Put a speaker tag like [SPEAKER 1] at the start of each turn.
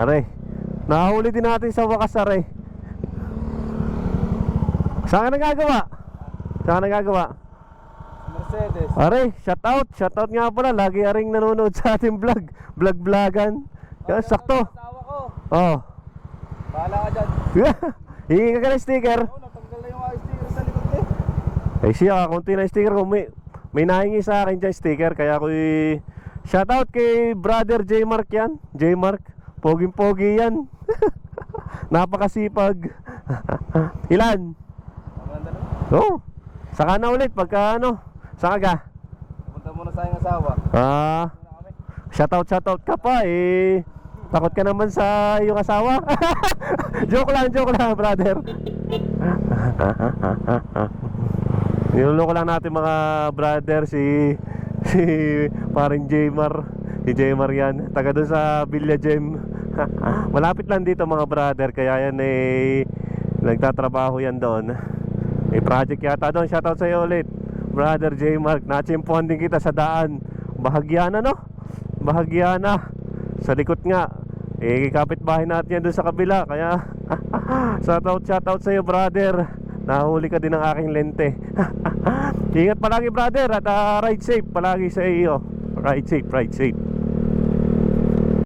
[SPEAKER 1] Aray, nahuli din natin sa wakas, aray. Saan ka nagagawa? Saan ka nagagawa?
[SPEAKER 2] Mercedes.
[SPEAKER 1] Aray, shout out nga pala. Lagi aring nanonood sa ating vlog-vlogan. Yan, sakto.
[SPEAKER 2] Asawa ko.
[SPEAKER 1] Oh.
[SPEAKER 2] Bahala ka dyan.
[SPEAKER 1] Hingi ka ng sticker.
[SPEAKER 2] Oo, natanggal na yung sticker sa likod eh.
[SPEAKER 1] Eh siya, konti na sticker ko. May nahingi sa akin dyan sticker. Kaya ko shout out kay brother J Mark yan. J Mark, poging-pogi yan. Napakasipag. Ilan?
[SPEAKER 2] Maganda na.
[SPEAKER 1] Oh, saka na ulit pagka ano. Saka ka?
[SPEAKER 2] Pupunta muna sa aking asawa.
[SPEAKER 1] Shout out ka pa eh. Takot ka naman sa iyong asawa. joke lang brother. Niloloko lang natin mga brother si paring Jmar. Si Jmar yan, taga doon sa Villa Gem. Malapit lang dito mga brother. Kaya yan eh, nagtatrabaho yan doon. May project yata doon. Shout out sa iyo ulit brother Jmar. Nachimpuan din kita sa daan. Bahagya na no? Bahagya na. Sa likod nga eh, kapitbahay natin yan doon sa kabila. Kaya shout out sa iyo brother. Nahuli ka din ng aking lente. Ingat palagi brother. At ride safe palagi sa iyo. Ride safe.